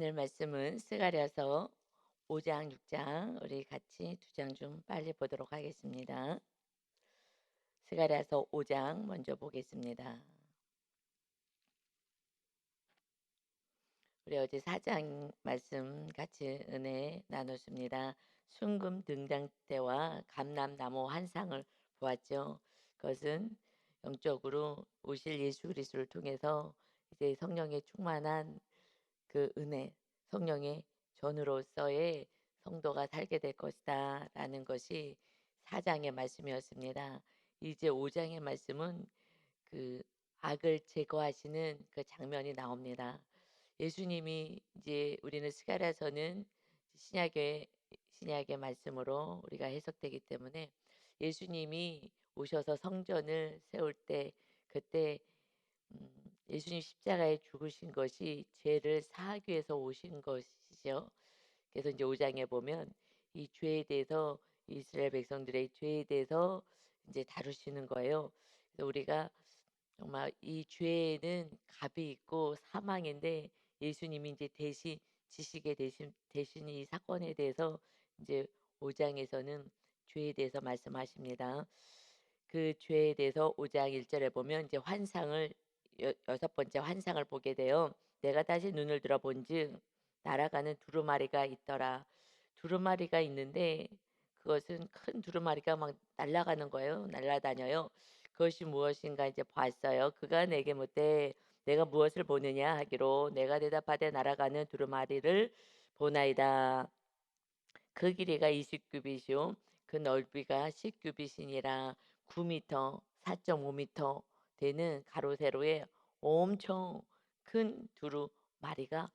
오늘 말씀은 스가랴서 5장, 6장 우리 같이 두 장 좀 빨리 보도록 하겠습니다. 스가랴서 5장 먼저 보겠습니다. 우리 어제 4장 말씀 같이 은혜 나눴습니다. 순금 등장 때와 감람나무 환상을 보았죠. 그것은 영적으로 오실 예수 그리스도를 통해서 이제 성령의 충만한 그 은혜, 성령의 전으로서의 성도가 살게 될 것이다 라는 것이 4장의 말씀이었습니다. 이제 5장의 말씀은 그 악을 제거하시는 그 장면이 나옵니다. 예수님이 이제 우리는 스가랴서는 신약의 신약의 말씀으로 우리가 해석되기 때문에 예수님이 오셔서 성전을 세울 때 그때 예수님 십자가에 죽으신 것이 죄를 사하기 위해서 오신 것이죠. 그래서 이제 5장에 보면 이 죄에 대해서 이스라엘 백성들의 죄에 대해서 이제 다루시는 거예요. 그래서 우리가 정말 이 죄에는 값이 있고 사망인데 예수님이 이제 대신 지시게 대신 이 사건에 대해서 이제 5장에서는 죄에 대해서 말씀하십니다. 그 죄에 대해서 5장 1절에 보면 이제 환상을 여섯 번째 환상을 보게 돼요. 내가 다시 눈을 들어 본즉 날아가는 두루마리가 있더라. 두루마리가 있는데 그것은 큰 두루마리가 막 날아가는 거예요. 날아다녀요. 그것이 무엇인가 이제 봤어요. 그가 내게 묻되 내가 무엇을 보느냐 하기로 내가 대답하되 날아가는 두루마리를 보나이다. 그 길이가 20규빗이요 그 넓이가 10규빗이니라. 9미터 4.5미터 되는 가로 세로에 엄청 큰 두루마리가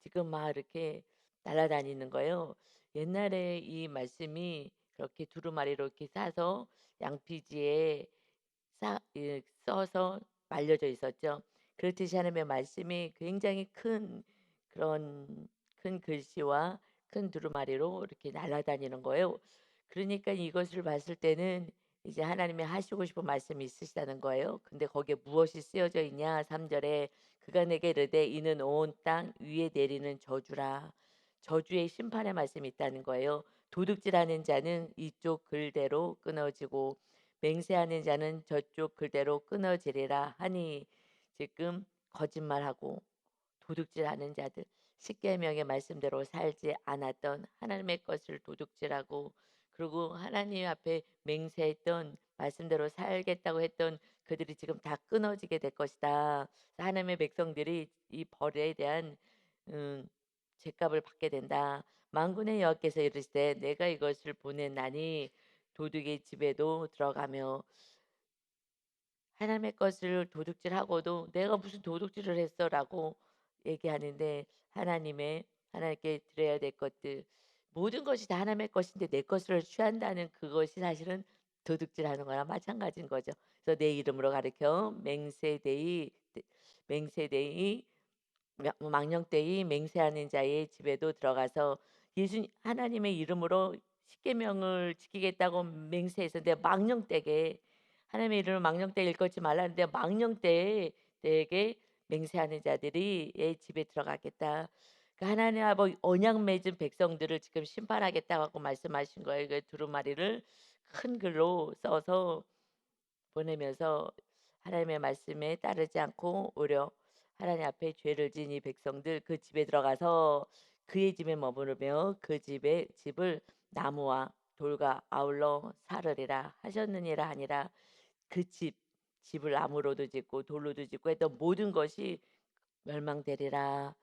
지금 막 이렇게 날아다니는 거예요. 옛날에 이 말씀이 그렇게 두루마리로 이렇게 싸서 양피지에 써서 말려져 있었죠. 그렇듯이 하나님의 말씀이 굉장히 큰 그런 큰 글씨와 큰 두루마리로 이렇게 날아다니는 거예요. 그러니까 이것을 봤을 때는 이제 하나님이 하시고 싶은 말씀이 있으시다는 거예요. 근데 거기에 무엇이 쓰여져 있냐? 3절에 그가 내게 이르되 이는 온 땅 위에 내리는 저주라. 저주의 심판의 말씀이 있다는 거예요. 도둑질하는 자는 이쪽 글대로 끊어지고 맹세하는 자는 저쪽 글대로 끊어지리라 하니 지금 거짓말하고 도둑질하는 자들 십계명의 말씀대로 살지 않았던 하나님의 것을 도둑질하고 그리고 하나님 앞에 맹세했던 말씀대로 살겠다고 했던 그들이 지금 다 끊어지게 될 것이다. 하나님의 백성들이 이 벌에 대한 음, 죄값을 받게 된다. 만군의 여호와께서 이르시되 내가 이것을 보냈나니 도둑의 집에도 들어가며 하나님의 것을 도둑질하고도 내가 무슨 도둑질을 했어라고 얘기하는데 하나님께 드려야 될 것들 모든 것이 다 하나님의 것인데 내 것을 취한다는 그것이 사실은 도둑질하는 거나 마찬가지인 거죠. 그래서 내 이름으로 가르쳐 맹세되이 망령되이 맹세하는 자의 집에도 들어가서 예수 하나님의 이름으로 십계명을 지키겠다고 맹세했었는데 망령되게 하나님의 이름을 망령되게 일컫지 말라는데 망령되게 맹세하는 자들이 의 집에 들어가겠다. 그 하나님 아버지 언약 맺은 백성들을 지금 심판하겠다고 말씀하신 거예요. 그 두루마리를 큰 글로 써서 보내면서 하나님의 말씀에 따르지 않고 오히려 하나님 앞에 죄를 지은 이 백성들 그 집에 들어가서 그의 집에 머무르며 그 집을 나무와 돌과 아울러 사르리라 하셨느니라 하니라. 그 집을 나무로도 짓고 돌로도 짓고 했던 모든 것이 멸망되리라.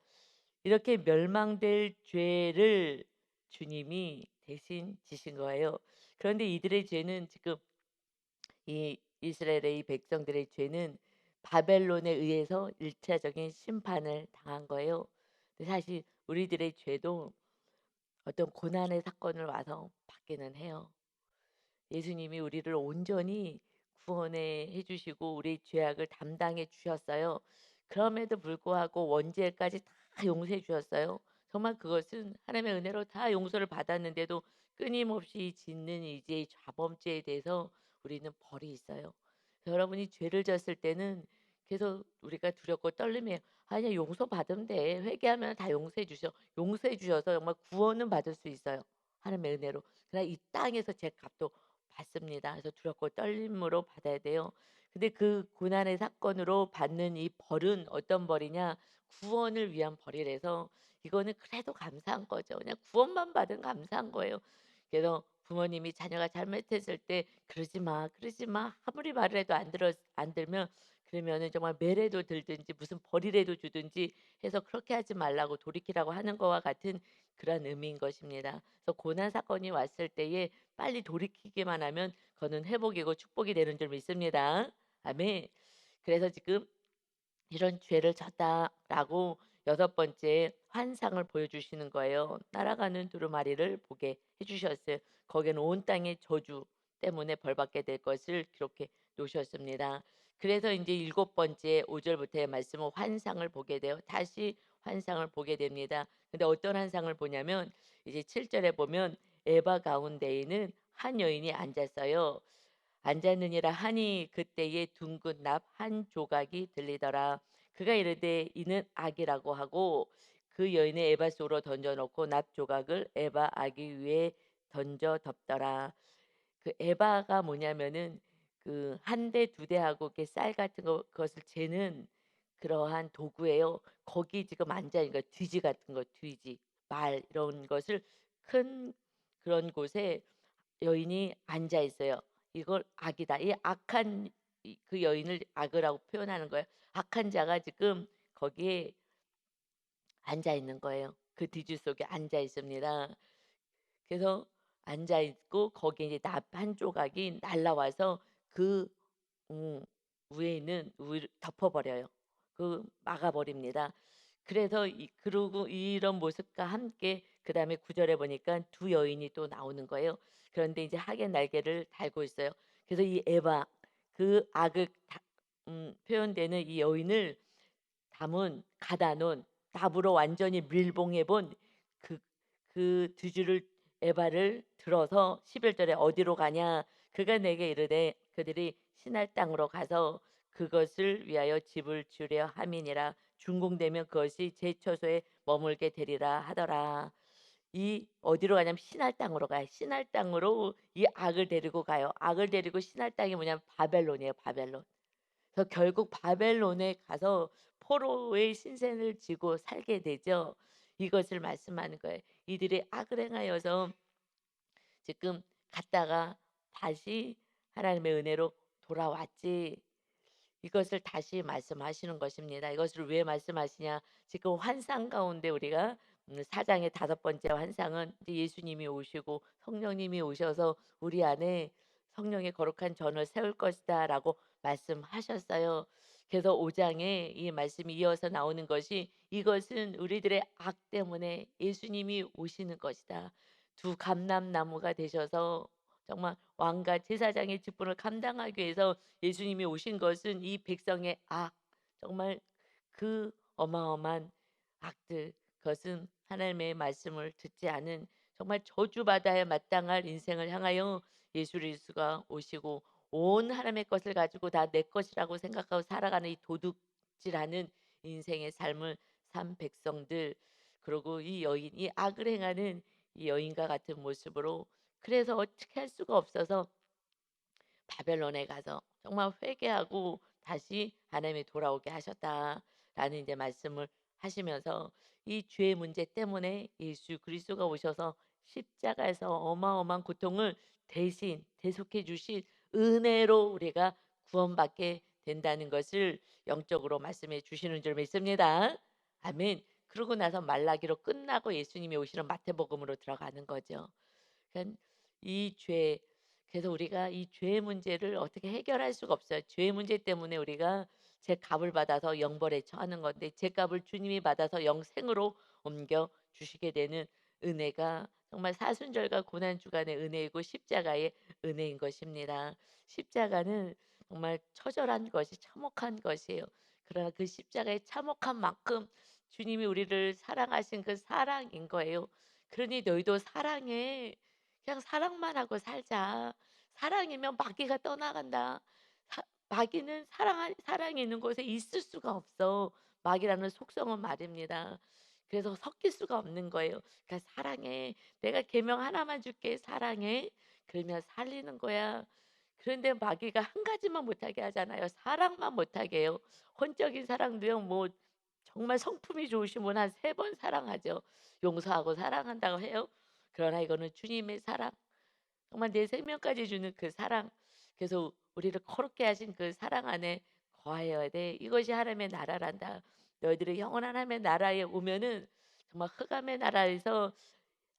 이렇게 멸망될 죄를 주님이 대신 지신 거예요. 그런데 이들의 죄는 지금 이 이스라엘의 이 백성들의 죄는 바벨론에 의해서 일차적인 심판을 당한 거예요. 근데 사실 우리들의 죄도 어떤 고난의 사건을 와서 받기는 해요. 예수님이 우리를 온전히 구원해 주시고 우리 죄악을 담당해 주셨어요. 그럼에도 불구하고 원죄까지 다 용서해 주셨어요. 정말 그것은 하나님의 은혜로 다 용서를 받았는데도 끊임없이 짓는 이제 자범죄에 대해서 우리는 벌이 있어요. 여러분이 죄를 졌을 때는 그래서 우리가 두렵고 떨림이에요. 아니야, 용서받으면 돼. 회개하면 다 용서해 주셔. 용서해 주셔서 정말 구원은 받을 수 있어요, 하나님의 은혜로. 그러나 이 땅에서 제 값도 받습니다. 그래서 두렵고 떨림으로 받아야 돼요. 근데 그 고난의 사건으로 받는 이 벌은 어떤 벌이냐? 구원을 위한 벌이라서 이거는 그래도 감사한 거죠. 그냥 구원만 받은 감사한 거예요. 그래서 부모님이 자녀가 잘못했을 때 "그러지 마, 그러지 마." 아무리 말을 해도 안 들면 그러면은 정말 매라도 들든지 무슨 벌이라도 주든지 해서 그렇게 하지 말라고 돌이키라고 하는 거와 같은 그런 의미인 것입니다. 그래서 고난 사건이 왔을 때에 빨리 돌이키기만 하면 그거는 회복이고 축복이 되는 줄 믿습니다. 아멘. 그래서 지금 "이런 죄를 졌다."라고 여섯 번째 환상을 보여주시는 거예요. 날아가는 두루마리를 보게 해 주셨어요. 거기는 온 땅의 저주 때문에 벌받게 될 것을 기록해 놓으셨습니다. 그래서 이제 일곱 번째 5 절부터의 말씀은 환상을 보게 돼요. 다시 환상을 보게 됩니다. 근데 어떤 환상을 보냐면 이제 7 절에 보면 에바 가운데에는 한 여인이 앉았어요. 앉았느니라 하니 그때에 둥근 납 한 조각이 들리더라. 그가 이르되 이는 악이라고 하고 그 여인의 에바 속으로 던져 놓고 납 조각을 에바 아기 위에 던져 덮더라. 그 에바가 뭐냐면은 그 한 대 두 대하고 이렇게 쌀 같은 거 그것을 재는 그러한 도구예요. 거기 지금 앉아 있는 거 뒤지 같은 거 뒤지, 말 이런 것을 큰 그런 곳에 여인이 앉아 있어요. 이걸 악이다. 이 악한 그 여인을 악이라고 표현하는 거예요. 악한 자가 지금 거기에 앉아 있는 거예요. 그 뒤주 속에 앉아 있습니다. 그래서 앉아 있고 거기에 이제 납 한 조각이 날라와서 그 음 위에 있는 위를 덮어 버려요. 그 막아 버립니다. 그래서 그러고 이런 모습과 함께 그다음에 9 절에 보니까 두 여인이 또 나오는 거예요. 그런데 이제 악의 날개를 달고 있어요. 그래서 이 에바 그 악을 표현되는 이 여인을 담은 가다 놓은 나무로 완전히 밀봉해 본 그 두 줄을 에바를 들어서 11 절에 "어디로 가냐?" 그가 내게 이르되 그들이 신할 땅으로 가서 그것을 위하여 집을 주려 함이니라. 준공되면 그것이 제 처소에 머물게 되리라 하더라. 이 어디로 가냐면 신할 땅으로 가요. 신할 땅으로 이 악을 데리고 가요. 악을 데리고 신할 땅이 뭐냐면 바벨론이에요, 바벨론. 그래서 결국 바벨론에 가서 포로의 신세를 지고 살게 되죠. 이것을 말씀하는 거예요. 이들이 악을 행하여서 지금 갔다가 다시 하나님의 은혜로 돌아왔지. 이것을 다시 말씀하시는 것입니다. 이것을 왜 말씀하시냐? 지금 환상 가운데 우리가 4장의 다섯 번째 환상은 이제 예수님이 오시고 성령님이 오셔서 우리 안에 성령의 거룩한 전을 세울 것이다라고 말씀하셨어요. 그래서 5장에 이 말씀이 이어서 나오는 것이 이것은 우리들의 악 때문에 예수님이 오시는 것이다. 두 감람나무가 되셔서 정말 왕과 제사장의 직분을 감당하기 위해서 예수님이 오신 것은 이 백성의 악, 정말 그 어마어마한 악들, 그것은 하나님의 말씀을 듣지 않은 정말 저주받아야 마땅할 인생을 향하여 예수 그리스도가 오시고 온 하나님의 것을 가지고 다 내 것이라고 생각하고 살아가는 이 도둑질하는 인생의 삶을 산 백성들, 그리고 이 여인, 이 악을 행하는 이 여인과 같은 모습으로, 그래서 어떻게 할 수가 없어서 바벨론에 가서 정말 회개하고 다시 하나님이 돌아오게 하셨다라는 이제 말씀을 하시면서 이 죄의 문제 때문에 예수 그리스도가 오셔서 십자가에서 어마어마한 고통을 대신 대속해 주신 은혜로 우리가 구원받게 된다는 것을 영적으로 말씀해 주시는 줄 믿습니다. 아멘. 그러고 나서 말라기로 끝나고 예수님이 오시는 마태복음으로 들어가는 거죠. 그러니까 이 죄, 그래서 우리가 이 죄의 문제를 어떻게 해결할 수가 없어요. 죄의 문제 때문에 우리가 죄값을 받아서 영벌에 처하는 건데 죄값을 주님이 받아서 영생으로 옮겨 주시게 되는 은혜가 정말 사순절과 고난 주간의 은혜이고 십자가의 은혜인 것입니다. 십자가는 정말 처절한 것이 참혹한 것이에요. 그러나 그 십자가의 참혹한 만큼 주님이 우리를 사랑하신 그 사랑인 거예요. 그러니 너희도 사랑해. 그냥 사랑만 하고 살자. 사랑이면 마귀가 떠나간다. 마귀는 사랑이 있는 곳에 있을 수가 없어. 마귀라는 속성은 말입니다. 그래서 섞일 수가 없는 거예요. 그러니까 "사랑해. 내가 계명 하나만 줄게. 사랑해." 그러면 살리는 거야. 그런데 마귀가 한 가지만 못하게 하잖아요. 사랑만 못하게 해요. 혼적인 사랑도요, 뭐 정말 성품이 좋으신 분 한 3번 사랑하죠. 용서하고 사랑한다고 해요. 그러나 이거는 주님의 사랑, 정말 내 생명까지 주는 그 사랑. 그래서 우리를 거룩게 하신 그 사랑 안에 거하여야 돼. 이것이 하나님의 나라란다. 너희들이 영원한 하나님의 나라에 오면은 정말 흑암의 나라에서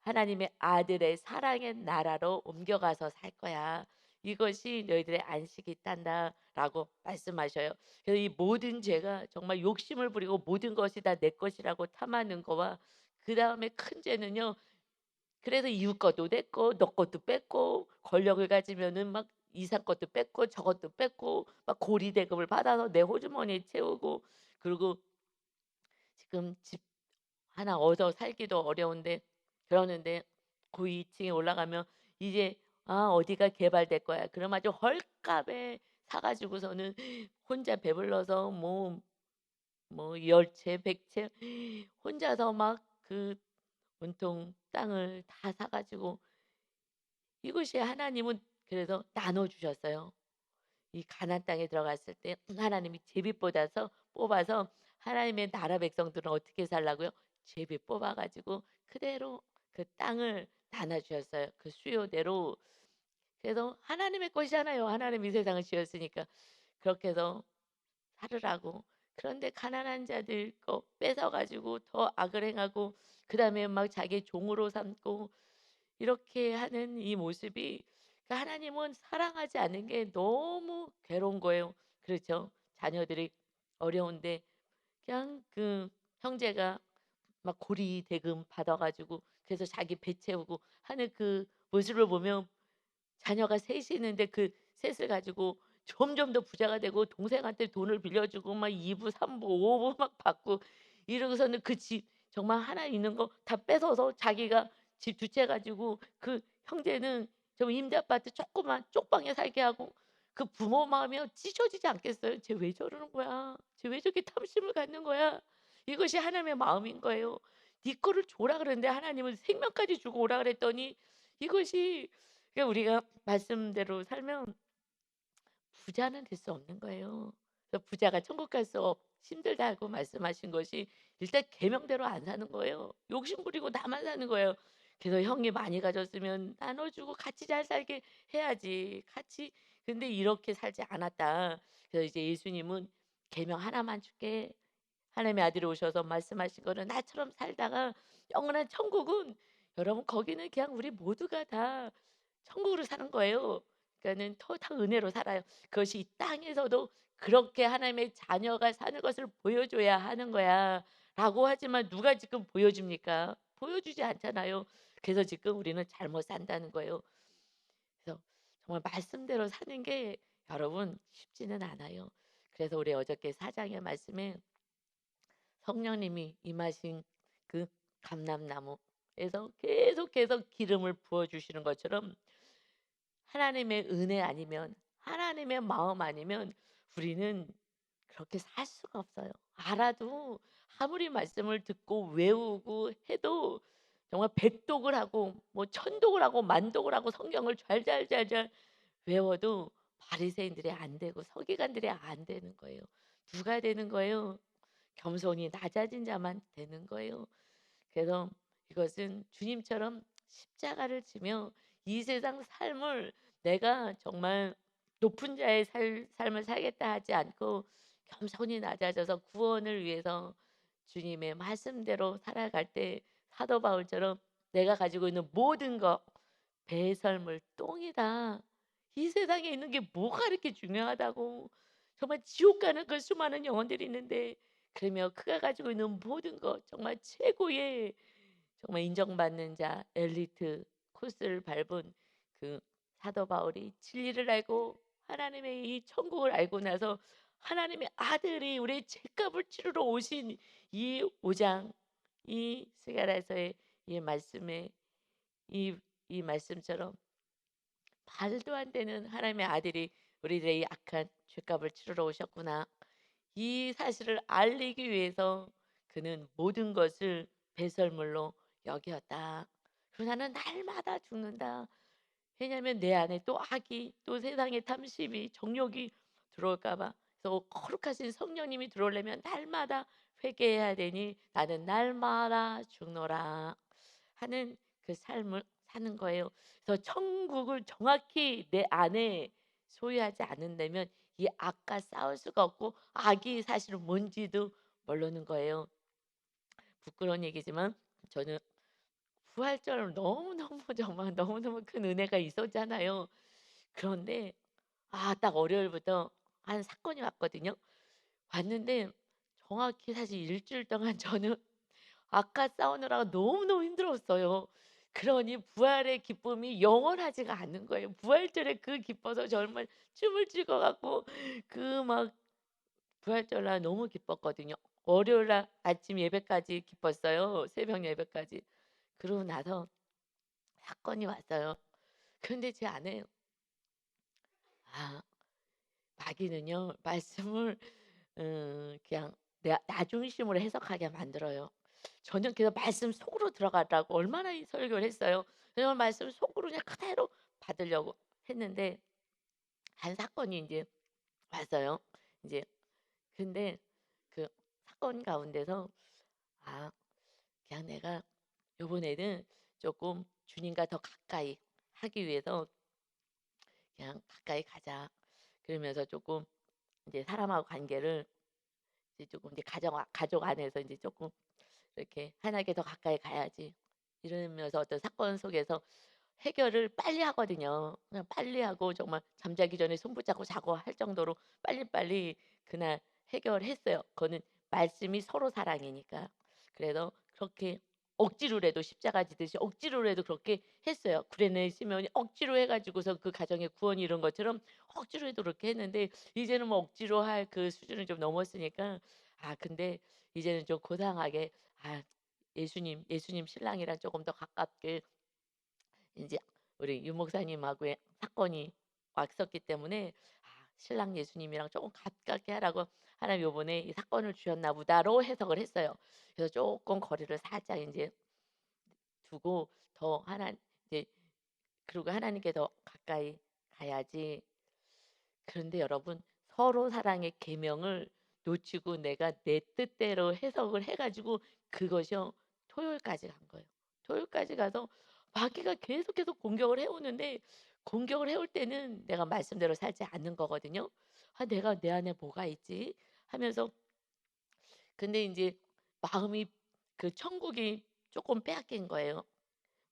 하나님의 아들의 사랑의 나라로 옮겨가서 살 거야. 이것이 너희들의 안식이 있단다라고 말씀하셔요. 그래서 이 모든 죄가 정말 욕심을 부리고 모든 것이 다 내 것이라고 탐하는 거와, 그다음에 큰 죄는요, 그래서 이웃 것도 냈고 너 것도 뺐고, 권력을 가지면은 막 이상 것도 뺐고 저것도 뺐고, 막 고리 대금을 받아서 내 호주머니에 채우고, 그리고 지금 집 하나 얻어 살기도 어려운데, 그러는데 그 2 층에 올라가면 이제 어디가 개발될 거야. 그럼 아주 헐값에 사 가지고서는 혼자 배불러서 뭐 10 채 100채 혼자서 막 그 온통 땅을 다 사 가지고, 이것이 하나님은 그래서 나눠 주셨어요. 이 가나안 땅에 들어갔을 때 하나님이 제비 뽑아서 하나님의 나라 백성들은 어떻게 살라고요? 제비 뽑아 가지고 그대로 그 땅을 나눠 주셨어요, 그 수요대로. 그래서 하나님의 것이잖아요. 하나님이 세상을 지었으니까. 그렇게 해서 살으라고. 그런데 가난한 자들 거 뺏어 가지고 더 악을 행하고, 그다음에 막 자기 종으로 삼고, 이렇게 하는 이 모습이, 그 하나님은 사랑하지 않는 게 너무 괴로운 거예요. 그렇죠. 자녀들이 어려운데 그냥 그 형제가 막 고리 대금 받아 가지고 그래서 자기 배 채우고 하는 그 모습을 보면, 자녀가 셋이 있는데 그 셋을 가지고 점점 더 부자가 되고 동생한테 돈을 빌려주고 막 2 부, 3 부, 5부 막 받고, 이러고서는 그 집 정말 하나 있는 거 다 뺏어서 자기가 집 2채 가지고, 그 형제는 저 임대 아파트 조그만 쪽방에 살게 하고, 그 부모 마음이 찢어지지 않겠어요? '쟤 왜 저러는 거야? 쟤 왜 저렇게 탐심을 갖는 거야?' 이것이 하나님의 마음인 거예요. "네 거를 줘라." 그랬는데 하나님은 생명까지 주고 오라 그랬더니, 이것이, 그러니까 우리가 말씀대로 살면 부자는 될 수 없는 거예요. 그래서 부자가 천국 갈 수 힘들다고 말씀하신 것이 일단 계명대로 안 사는 거예요. 욕심 부리고 나만 사는 거예요. 그래서 형이 많이 가졌으면 나눠 주고 같이 잘 살게 해야지. 같이. 근데 이렇게 살지 않았다. 그래서 이제 예수님은 "계명 하나만 줄게." 하나님의 아들이 오셔서 말씀하신 거는, 나처럼 살다가 영원한 천국은, 여러분 거기는 그냥 우리 모두가 다 천국으로 사는 거예요. 그러니까는 다 은혜로 살아요. 그것이 이 땅에서도 그렇게 하나님의 자녀가 사는 것을 보여줘야 하는 거야라고 하지만, 누가 지금 보여줍니까? 보여주지 않잖아요. 그래서 지금 우리는 잘못 산다는 거예요. 그래서 정말 말씀대로 사는 게 여러분 쉽지는 않아요. 그래서 우리 어저께 4장의 말씀에 성령님이 임하신 그 감람나무에서 계속해서 기름을 부어 주시는 것처럼, 하나님의 은혜 아니면, 하나님의 마음 아니면 우리는 그렇게 살 수가 없어요. 알아도 아무리 말씀을 듣고 외우고 해도 정말 백독을 하고 뭐 천독을 하고 만독을 하고 성경을 잘잘잘잘 외워도 바리새인들이 안 되고 서기관들이 안 되는 거예요. 누가 되는 거예요? 겸손히 낮아진 자만 되는 거예요. 그래서 이것은 주님처럼 십자가를 지며 이 세상 삶을 내가 정말 높은 자의 삶을 살겠다 하지 않고, 겸손히 낮아져서 구원을 위해서 주님의 말씀대로 살아갈 때, 사도 바울처럼 내가 가지고 있는 모든 것 배설물 똥이다. 이 세상에 있는 게 뭐가 이렇게 중요하다고. 정말 지옥 가는 그 수많은 영혼들이 있는데, 그러며 그가 가지고 있는 모든 것 정말 최고의, 정말 인정받는 자 엘리트 코스를 밟은 그 사도 바울이 진리를 알고 하나님의 이 천국을 알고 나서, 하나님의 아들이 우리의 죄값을 치르러 오신 이 5장, 이 스가랴서의 이 말씀에, 이 말씀처럼 말도 안 되는 하나님의 아들이 우리들의 이 악한 죄값을 치르러 오셨구나. 이 사실을 알리기 위해서 그는 모든 것을 배설물로 여겼다. 그리고 나는 날마다 죽는다. 왜냐하면 내 안에 또 악이 또 세상의 탐심이 정욕이 들어올까 봐. 그래서 거룩하신 성령님이 들어오려면 날마다 회개해야 되니 나는 날마다 죽노라 하는 그 삶을 사는 거예요. 그래서 천국을 정확히 내 안에 소유하지 않는다면 이 악과 싸울 수가 없고 악이 사실은 뭔지도 모르는 거예요. 부끄러운 얘기지만 저는 부활절 너무너무 정말 너무너무 큰 은혜가 있었잖아요. 그런데 딱 월요일부터 한 사건이 왔거든요. 왔는데 정확히 사실 일 주일 동안 저는 아까 싸우느라가 너무너무 힘들었어요. 그러니 부활의 기쁨이 영원하지가 않는 거예요. 부활절에 그 기뻐서 정말 춤을 추고 갖고 그 막 부활절 날 너무 기뻤거든요. 월요일 날 아침 예배까지 기뻤어요. 새벽 예배까지. 그러고 나서 사건이 왔어요. 근데 제 안에 아 마귀는요 말씀을 그냥 나 중심으로 해석하게 만들어요. 저는 그래서 말씀 속으로 들어가려고 얼마나 이 설교를 했어요. 그냥 말씀 속으로 그냥 그대로 받으려고 했는데 한 사건이 이제 왔어요. 이제 근데 그 사건 가운데서 아 그냥 내가 요번에는 조금 주님과 더 가까이 하기 위해서 그냥 가까이 가자. 그러면서 조금 이제 사람하고 관계를 이제 조금 이제 가족 안에서 이제 조금 이렇게 하나님께 더 가까이 가야지. 이러면서 어떤 사건 속에서 해결을 빨리 하거든요. 그냥 빨리 하고 정말 잠자기 전에 손 붙잡고 자고 할 정도로 빨리빨리 그날 해결했어요. 그거는 말씀이 서로 사랑이니까. 그래서 그렇게 억지로라도 십자가 지듯이 억지로라도 그렇게 했어요. 구레네 시면이 억지로 해 가지고서 그 가정의 구원이 이룬 것처럼 억지로라도 그렇게 했는데 이제는 뭐 억지로 할 그 수준을 좀 넘었으니까 근데 이제는 좀 고상하게 예수님 신랑이랑 조금 더 가깝게 인제 우리 유 목사님하고의 사건이 왔었기 때문에 '신랑 예수님이랑 쪼금 가깝게 하라고 하나님이 요번에 이 사건을 주셨나 보다.'로 해석을 했어요. 그래서 쪼끔 거리를 살짝 인제 두고 더 이제 그리고 하나님께 더 가까이 가야지. 그런데 여러분 서로 사랑의 계명을 놓치고 내가 내 뜻대로 해석을 해 가지고 그것이요 토요일까지 간 거예요. 토요일까지 가서 마귀가 계속해서 공격을 해 오는데 공격을 해올 때는 내가 말씀대로 살지 않는 거거든요. '내가 내 안에 뭐가 있지?' 하면서 근데 인제 마음이 그 천국이 쪼끔 빼앗긴 거예요.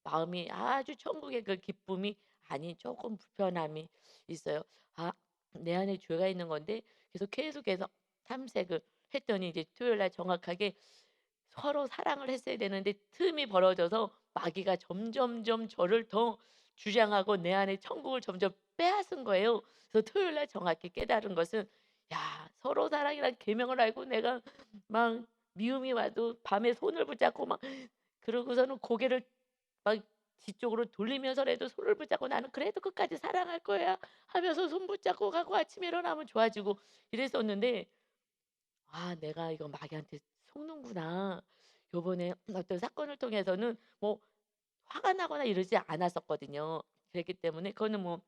마음이 아주 천국의 그 기쁨이 아닌 조금 불편함이 있어요. 내 안에 죄가 있는 건데 계속해서 탐색을 했더니 이제 토요일 날 정확하게 서로 사랑을 했어야 되는데 틈이 벌어져서 마귀가 점점점 저를 더 주장하고 내 안에 천국을 점점 빼앗은 거예요. 그래서 토요일 날 정확히 깨달은 것은 서로 사랑이란 계명을 알고 내가 막 미움이 와도 밤에 손을 붙잡고 막 그러고서는 고개를 막 뒤쪽으로 돌리면서라도 손을 붙잡고 '나는 그래도 끝까지 사랑할 거야.' 하면서 손 붙잡고 가고 아침에 일어나면 좋아지고 이랬었는데 '내가 이거 마귀한테 속는구나.' 요번에 어떤 사건을 통해서는 뭐 화가 나거나 이러지 않았었거든요. 그랬기 때문에 그거는 뭐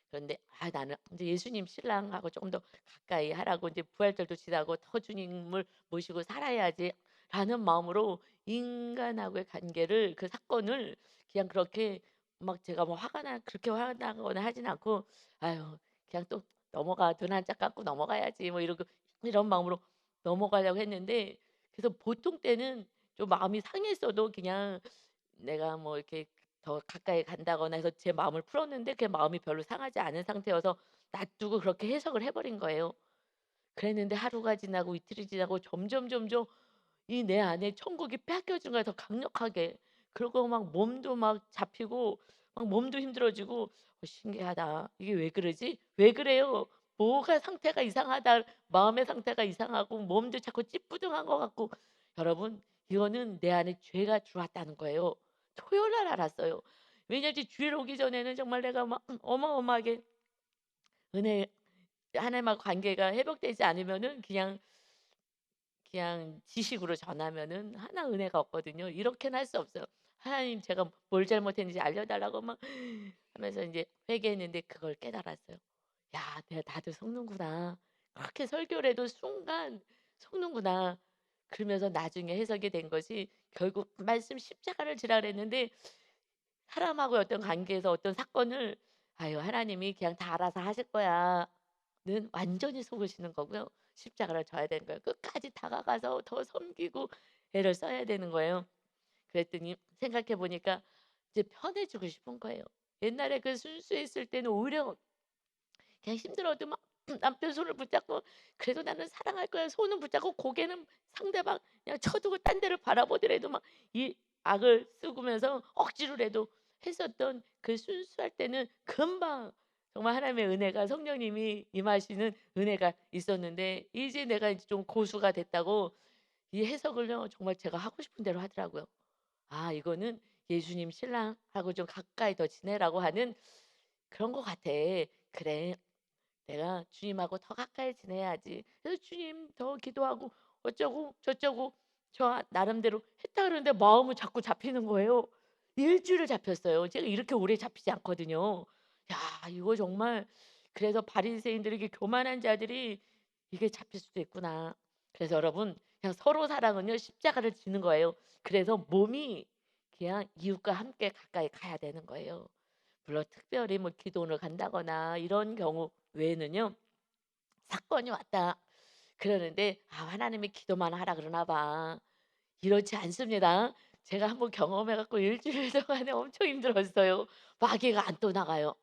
그런데 나는 이제 예수님 신랑하고 조금 더 가까이 하라고 이제 부활절도 지나고 '더 주님을 모시고 살아야지.'라는 마음으로 인간하고의 관계를 그 사건을 그냥 그렇게 막 제가 뭐 그렇게 화가 나거나 하진 않고 '아유 그냥 또 넘어가. 눈 한짝 감고 넘어가야지.' 뭐 이러고 이런 마음으로 넘어가려고 했는데 그래서 보통 때는 좀 마음이 상했어도 그냥 내가 뭐 이렇게 더 가까이 간다거나 해서 제 마음을 풀었는데 그 마음이 별로 상하지 않은 상태여서 놔두고 그렇게 해석을 해 버린 거예요. 그랬는데 하루가 지나고 이틀이 지나고 점점 이 내 안에 천국이 빼앗겨진 거야 더 강력하게. 그리고 막 몸도 막 잡히고 막 몸도 힘들어지고 신기하다. 이게 왜 그러지? 왜 그래요? 뭐가 상태가 이상하다. 마음의 상태가 이상하고 몸도 자꾸 찌뿌둥한 것 같고 여러분 이거는 내 안에 죄가 들어왔다는 거예요. 토요일 날 알았어요. 왜냐하면 주일 오기 전에는 정말 내가 막 어마어마하게 은혜 하나님과 관계가 회복되지 않으면은 그냥 지식으로 전하면은 하나 은혜가 없거든요. 이렇게는 할 수 없어요. 하나님 제가 뭘 잘못했는지 알려달라고 막 하면서 이제 회개했는데 그걸 깨달았어요. 야, 내가 나도 속는구나. 그렇게 설교를 해도 순간 속는구나. 그러면서 나중에 해석이 된 것이 결국 말씀 십자가를 지라 그랬는데 사람하고의 어떤 관계에서 어떤 사건을 '아유 하나님이 그냥 다 알아서 하실 거야.'는 완전히 속으시는 거고요. 십자가를 져야 되는 거예요. 끝까지 다가가서 더 섬기고 애를 써야 되는 거예요. 그랬더니 생각해 보니까 이제 편해지고 싶은 거예요. 옛날에 그 순수했을 때는 오히려 그냥 힘들어도 막 남편 손을 붙잡고 '그래도 나는 사랑할 거야.' 손은 붙잡고 고개는 상대방 그냥 쳐두고 딴 데를 바라보더라도 막 이 악을 쓰고면서 억지로라도 했었던 그 순수할 때는 금방 정말 하나님의 은혜가 성령님이 임하시는 은혜가 있었는데 이제 내가 이제 좀 고수가 됐다고 이 해석을요 정말 제가 하고 싶은 대로 하더라고요. '아 이거는 예수님 신랑하고 좀 가까이 더 지내라고 하는 그런 것 같아. 그래 내가 주님하고 더 가까이 지내야지.' 그래서 주님 더 기도하고 어쩌고 저쩌고 저 나름대로 했다 그러는데 마음은 자꾸 잡히는 거예요. 일 주일을 잡혔어요. 제가 이렇게 오래 잡히지 않거든요. 야 이거 정말 그래서 바리새인들에게 교만한 자들이 이게 잡힐 수도 있구나. 그래서 여러분 그냥 서로 사랑은요 십자가를 지는 거예요. 그래서 몸이 그냥 이웃과 함께 가까이 가야 되는 거예요. 물론 특별히 뭐 기도원을 간다거나 이런 경우 외에는요. 사건이 왔다 그러는데 '아 하나님이 기도만 하라 그러나 봐.' 이렇지 않습니다. 제가 한번 경험해 갖고 일 주일 동안에 엄청 힘들었어요. 마귀가 안 떠나가요.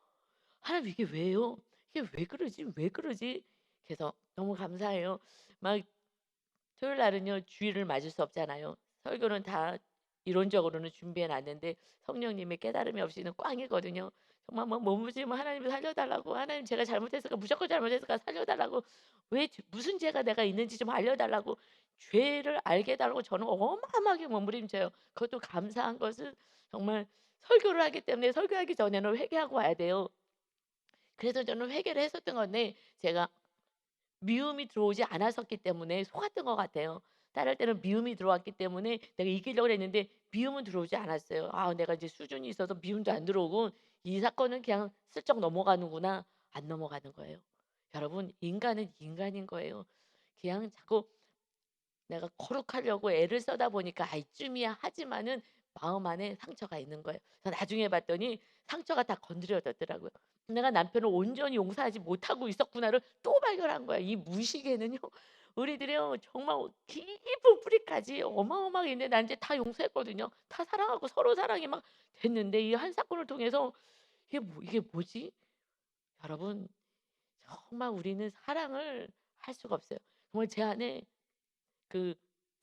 '하나님 이게 왜요? 이게 왜 그러지? 왜 그러지?' 그래서 너무 감사해요. 막 토요일 날은요 주일을 맞을 수 없잖아요. 설교는 다 이론적으로는 준비해 놨는데 성령님의 깨달음이 없이는 꽝이거든요. 정말 막 몸부림치면 하나님 살려 달라고 "하나님 제가 잘못했으니까 무조건 잘못했으니까 살려 달라고 왜 무슨 죄가 내가 있는지 좀 알려 달라고 죄를 알게 해 달라고 저는 어마어마하게 몸부림쳐요. 그것도 감사한 것은 정말 설교를 하기 때문에 설교하기 전에는 회개하고 와야 돼요. 그래서 저는 회개를 했었던 건데 제가 미움이 들어오지 않았었기 때문에 속았던 것 같아요. 따를 때는 미움이 들어왔기 때문에 내가 이기려고 했는데 미움은 들어오지 않았어요. '아 내가 이제 수준이 있어서 미움도 안 들어오고 이 사건은 그냥 슬쩍 넘어가는구나.' 안 넘어가는 거예요. 여러분 인간은 인간인 거예요. 그냥 자꾸 내가 거룩하려고 애를 써다 보니까 '아 이쯤이야.' 하지만은 마음 안에 상처가 있는 거예요. 그래서 나중에 봤더니 상처가 다 건드려졌더라고요. '내가 남편을 온전히 용서하지 못하고 있었구나.'를 또 발견한 거야. 이 무식에는요. 우리들이요 정말 깊은 뿌리까지 어마어마하게 있는데 난 이제 다 용서했거든요. 다 사랑하고 서로 사랑이 막 됐는데 이 한 사건을 통해서 이게 뭐지? 여러분 정말 우리는 사랑을 할 수가 없어요. 정말 제 안에 그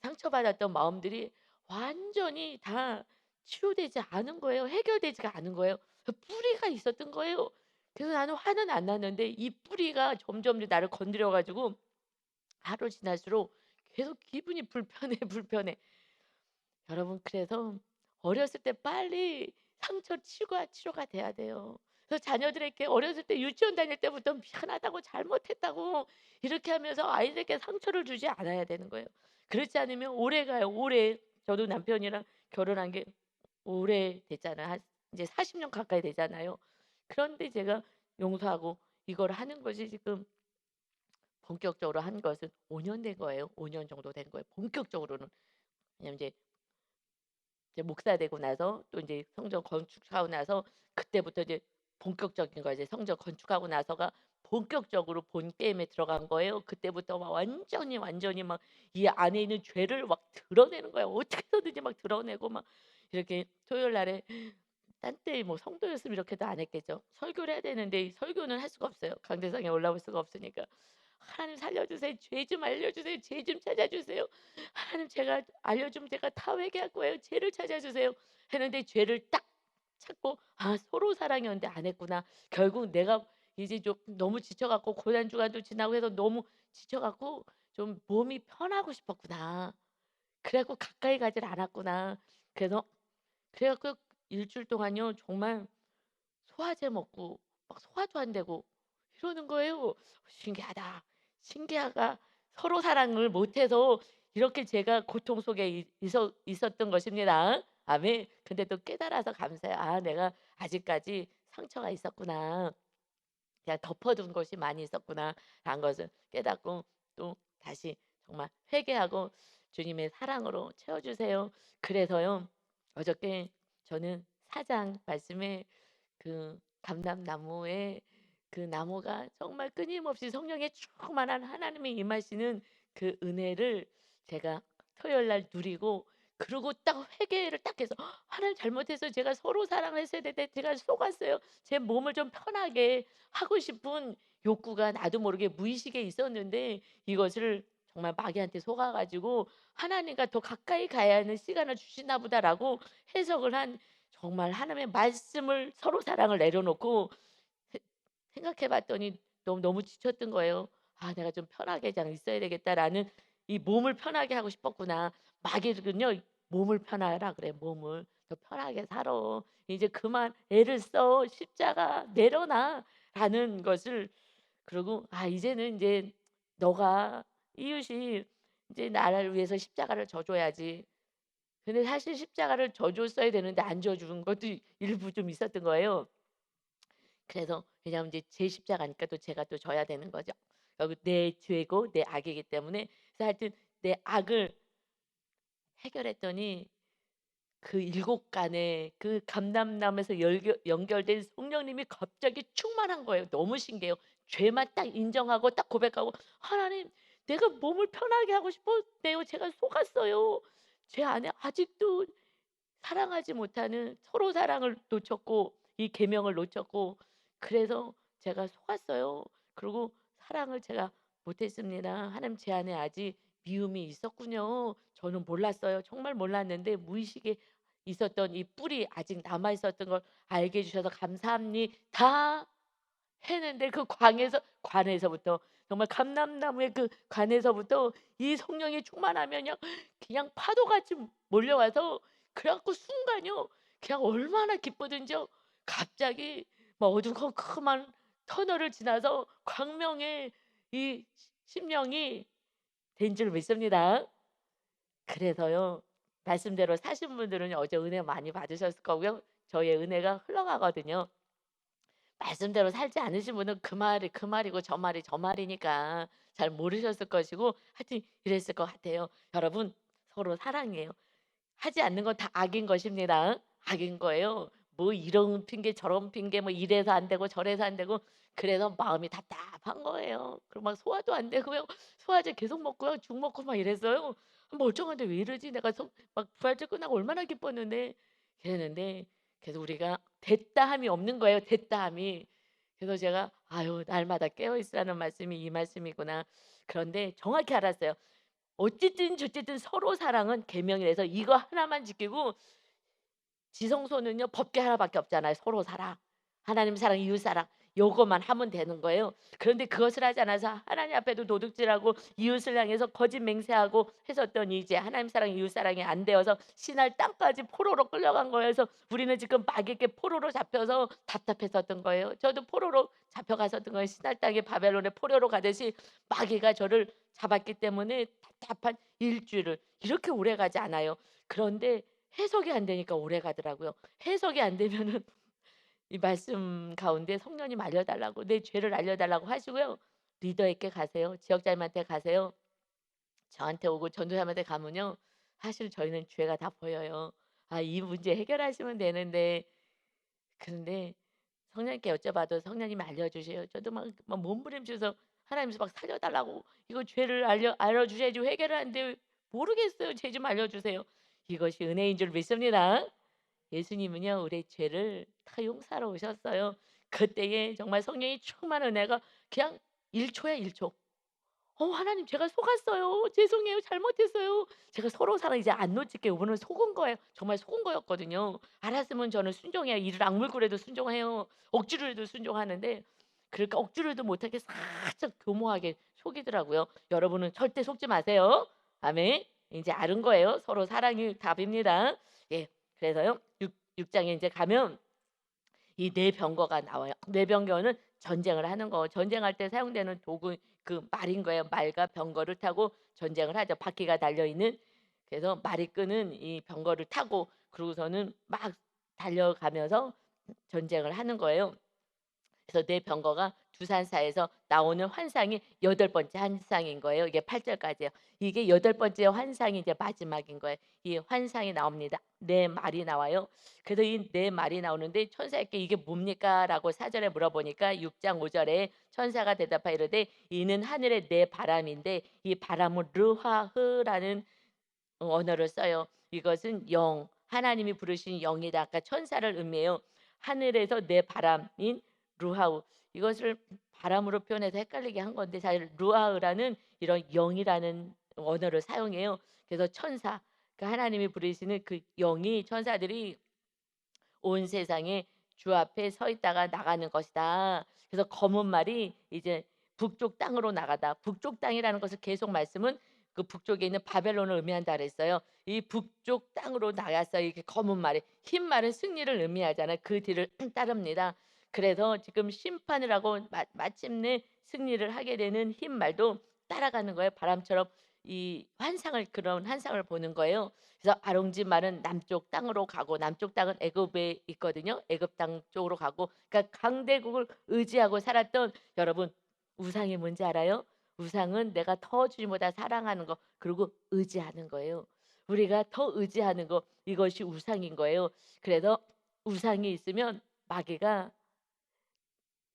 상처받았던 마음들이 완전히 다 치유되지 않은 거예요. 해결되지가 않은 거예요. 그 뿌리가 있었던 거예요. 그래서 나는 화는 안 났는데 이 뿌리가 점점 나를 건드려 가지고 하루 지날수록 계속 기분이 불편해, 불편해. 여러분 그래서 어렸을 때 빨리 상처 치료가 돼야 돼요. 그래서 자녀들에게 어렸을 때 유치원 다닐 때부터 미안하다고 잘못했다고 이렇게 하면서 아이들에게 상처를 주지 않아야 되는 거예요. 그렇지 않으면 오래 가요. 오래. 저도 남편이랑 결혼한 게 오래됐잖아요. 한 이제 40년 가까이 되잖아요. 그런데 제가 용서하고 이걸 하는 것이 지금 본격적으로 한 것은 5년 된 거예요. 5년 정도 된 거예요. 본격적으로는. 왜냐면 이제 목사 되고 나서 또 인제 성전 건축하고 나서 그때부터 이제 본격적인 거 이제 성전 건축하고 나서가 본격적으로 본 게임에 들어간 거예요. 그때부터 막 완전히 막 이 안에 있는 죄를 막 드러내는 거예요. 어떻게 해서든지 막 드러내고 막 이렇게 토요일 날에 딴 때 뭐 성도였으면 이렇게도 안 했겠죠. 설교를 해야 되는데 이 설교는 할 수가 없어요. 강대상에 올라올 수가 없으니까. "하나님 살려주세요. 죄 좀 알려주세요. 죄 좀 찾아주세요. 하나님 제가 알려주면 제가 다 회개할 거예요. 죄를 찾아주세요." 했는데 죄를 딱 찾고 '아 서로 사랑이었는데 안 했구나.' 결국 내가 이제 좀 너무 지쳐 갖고 고난 주간도 지나고 해서 너무 지쳐 갖고 좀 몸이 편하고 싶었구나. 그래 갖고 가까이 가질 않았구나. 그래서 그래 갖고 일 주일 동안요 정말 소화제 먹고 막 소화도 안 되고 이러는 거예요. 신기하다. 신기하가 서로 사랑을 못해서 이렇게 제가 고통 속에 있었던 것입니다. 아멘. 근데 또 깨달아서 감사해요. '아 내가 아직까지 상처가 있었구나. 그냥 덮어둔 것이 많이 있었구나.'라는 것을 깨닫고 또 다시 정말 회개하고 주님의 사랑으로 채워 주세요. 그래서요. 어저께 저는 사장 말씀에 그 감람나무에 그 나무가 정말 끊임없이 성령의 충만한 하나님이 임하시는 그 은혜를 제가 토요일 날 누리고, 그리고 딱 회개를 딱 해서 '하나님 잘못했어요. 제가 서로 사랑을 했어야 되는데 제가 속았어요.' 제 몸을 좀 편하게 하고 싶은 욕구가 나도 모르게 무의식에 있었는데, 이것을 정말 마귀한테 속아 가지고 '하나님과 더 가까이 가야 하는 시간을 주시나 보다.'라고 해석을 한, 정말 하나님의 말씀을 서로 사랑을 내려놓고 세 생각해 봤더니 너무 지쳤던 거예요. '아 내가 좀 편하게 그냥 있어야 되겠다.'라는, 이 몸을 편하게 하고 싶었구나. 마귀는요 "몸을 편하라 그래 몸을. 더 편하게 살아. 이제 그만 애를 써. 십자가 내려놔."라는 것을, 그리고 '아 이제는 인제 너가 이웃이 인제 나를 위해서 십자가를 져 줘야지.' 근데 사실 십자가를 져 줬어야 되는데 안 져 준 것도 일부 좀 있었던 거예요. 그래서 왜냐하면 이제 제 십자가니까 또 제가 또 져야 되는 거죠. 내 죄고 내 악이기 때문에. 그래서 하여튼 내 악을 해결했더니 그 일곱 간의 그 감람나무에서 연결된 성령님이 갑자기 충만한 거예요. 너무 신기해요. 죄만 딱 인정하고 딱 고백하고 "하나님 내가 몸을 편하게 하고 싶었네요. 제가 속았어요. 제 안에 아직도 사랑하지 못하는 서로 사랑을 놓쳤고 이 계명을 놓쳤고 그래서 제가 속았어요. 그리고 사랑을 제가 못했습니다. 하나님 제 안에 아직 미움이 있었군요. 저는 몰랐어요. 정말 몰랐는데 무의식에 있었던 이 뿔이 아직 남아 있었던 걸 알게 해 주셔서 감사합니다." 했는데 그 관에서부터, 정말 감람나무의 그 관에서부터 이 성령이 충만하면요 그냥 파도같이 몰려와서, 그래 갖고 순간요 그냥 얼마나 기쁘든지요. 갑자기 막 어두컴컴한 터널을 지나서 광명의 이 심령이 된 줄 믿습니다. 그래서요 말씀대로 사신 분들은 어제 은혜 많이 받으셨을 거고요. 저의 은혜가 흘러가거든요. 말씀대로 살지 않으신 분은 그 말이 그 말이고 저 말이 저 말이니까 잘 모르셨을 것이고 하여튼 이랬을 것 같아요. 여러분 서로 사랑해요. 하지 않는 건 다 악인 것입니다. 악인 거예요. 뭐 이런 핑계 저런 핑계 뭐 이래서 안 되고 저래서 안 되고 그래서 마음이 답답한 거예요. 그리고 막 소화도 안 되고요. 소화제 계속 먹고요. 죽 먹고 막 이랬어요. 멀쩡한데 왜 이러지? 내가 막 부활절 끝나고 얼마나 기뻤는데. 그랬는데 계속 우리가 됐다함이 없는 거예요. 됐다함이. 그래서 제가 '아유 날마다 깨어 있으라는 말씀이 이 말씀이구나.' 그런데 정확히 알았어요. 어쨌든 저쨌든 서로 사랑은 계명이라서 이거 하나만 지키고, 지성소는요 법계 하나밖에 없잖아요. 서로 사랑. 하나님 사랑, 이웃 사랑. 요거만 하면 되는 거예요. 그런데 그것을 하지 않아서 하나님 앞에도 도둑질하고 이웃을 향해서 거짓 맹세하고 했었더니 이제 하나님 사랑, 이웃 사랑이 안 되어서 신할 땅까지 포로로 끌려간 거예요. 그래서 우리는 지금 마귀에게 포로로 잡혀서 답답했었던 거예요. 저도 포로로 잡혀갔었던 거예요. 신할 땅에 바벨론의 포로로 가듯이 마귀가 저를 잡았기 때문에 답답한 일주일을, 이렇게 오래 가지 않아요. 그런데 해석이 안 되니까 오래 가더라고요. 해석이 안 되면은 이 말씀 가운데 성령님 알려 달라고, 내 죄를 알려 달라고 하시고요. 리더에게 가세요. 지역장님한테 가세요. 저한테 오고 전도사님한테 가면요. 사실 저희는 죄가 다 보여요. 아 이 문제 해결하시면 되는데, 그런데 성령님께 여쭤봐도 성령님이 알려 주세요. 저도 막 몸부림쳐서 하나님께서 막 살려 달라고 "이거 죄를 알려 주셔야지 해결을 하는데 모르겠어요. 죄 좀 알려 주세요." 이것이 은혜인 줄 믿습니다. 예수님은요 우리의 죄를 다 용서하러 오셨어요. 그때에 정말 성령이 충만한 은혜가 그냥 1 초야 1 초. 하나님 제가 속았어요. 죄송해요. 잘못했어요." 제가 서로 사랑 이제 안 놓칠게요. 이번은 속은 거예요. 정말 속은 거였거든요. 알았으면 저는 순종해요. 이를 악물고라도 순종해요. 억지로 해도 순종하는데, 그러니까 억지로 해도 못하게 살짝 교모하게 속이더라고요. 여러분은 절대 속지 마세요. 아멘. 인제 아는 거예요. 서로 사랑이 답입니다. 예. 그래서요. 6 장에 인제 가면 이 뇌병거가 나와요. 뇌병거는 전쟁을 하는 거. 전쟁할 때 사용되는 도구 그 말인 거예요. 말과 병거를 타고 전쟁을 하죠. 바퀴가 달려 있는. 그래서 말이 끄는 이 병거를 타고 그러고서는 막 달려가면서 전쟁을 하는 거예요. 그래서 내 병거가 두산사에서 나오는 환상이 여덟 번째 환상인 거예요. 이게 8 절까지예요. 이게 여덟 번째 환상이 이제 마지막인 거예요. 이 환상이 나옵니다. 네 말이 나와요. 그래서 이 네 말이 나오는데 천사에게 "이게 뭡니까?"라고 4 절에 물어보니까 6장 5 절에 천사가 대답하여 이르되 "이는 하늘의 네 바람인데 이 바람은 르하흐라는 언어를 써요. 이것은 영, 하나님이 부르신 영이다." 아까 천사를 의미해요. 하늘에서 내 바람인 루하우 이것을 바람으로 표현해서 헷갈리게 한 건데 사실 루하우라는 이런 영이라는 언어를 사용해요. 그래서 천사, 그 하나님이 부르시는 그 영이 천사들이 온 세상에 주 앞에 서 있다가 나가는 것이다. 그래서 검은 말이 이제 북쪽 땅으로 나가다. 북쪽 땅이라는 것을 계속 말씀은 그 북쪽에 있는 바벨론을 의미한다 그랬어요. 이 북쪽 땅으로 나갔어요. 이게 검은 말이. 흰 말은 승리를 의미하잖아요. 그 뒤를 따릅니다. 그래서 지금 심판을 하고 마침내 승리를 하게 되는 흰 말도 따라가는 거예요. 바람처럼 이 환상을 그런 환상을 보는 거예요. 그래서 아롱지 말은 남쪽 땅으로 가고 남쪽 땅은 애굽에 있거든요. 애굽 땅 쪽으로 가고 그러니까 강대국을 의지하고 살았던 여러분 우상이 뭔지 알아요? 우상은 내가 더 주님보다 사랑하는 거 그리고 의지하는 거예요. 우리가 더 의지하는 거 이것이 우상인 거예요. 그래서 우상이 있으면 마귀가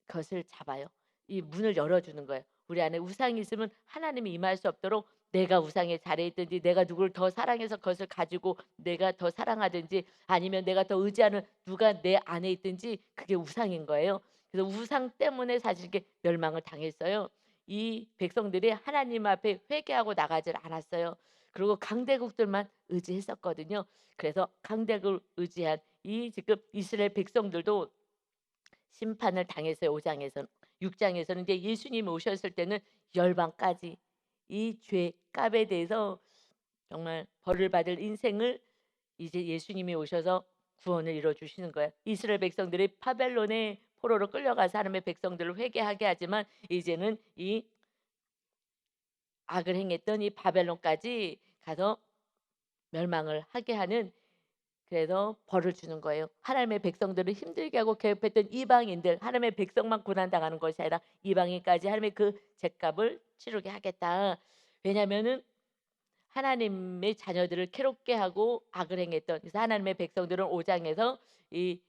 그것을 잡아요. 이 문을 열어주는 거예요. 우리 안에 우상이 있으면 하나님이 임할 수 없도록 내가 우상의 자리에 있든지 내가 누구를 더 사랑해서 그것을 가지고 내가 더 사랑하든지 아니면 내가 더 의지하는 누가 내 안에 있든지 그게 우상인 거예요. 그래서 우상 때문에 사실 이게 멸망을 당했어요. 이 백성들이 하나님 앞에 회개하고 나가질 않았어요. 그리고 강대국들만 의지했었거든요. 그래서 강대국을 의지한 이 지금 이스라엘 백성들도 심판을 당했어요. 5 장에서는. 6 장에서는 이제 예수님이 오셨을 때는 열방까지 이 죄값에 대해서 정말 벌을 받을 인생을 이제 예수님이 오셔서 구원을 이루어 주시는 거예요. 이스라엘 백성들이 바벨론의 포로로 끌려가서 하나님의 백성들을 회개하게 하지만 이제는 이 악을 행했던 이 바벨론까지 가서 멸망을 하게 하는 그래서 벌을 주는 거예요. 하나님의 백성들을 힘들게 하고 괴롭혔던 이방인들, 하나님의 백성만 고난당하는 것이 아니라 이방인까지 하나님의 그 죗값을 치르게 하겠다. 왜냐하면은 하나님의 자녀들을 괴롭게 하고 악을 행했던 그래서 하나님의 백성들은 5 장에서 이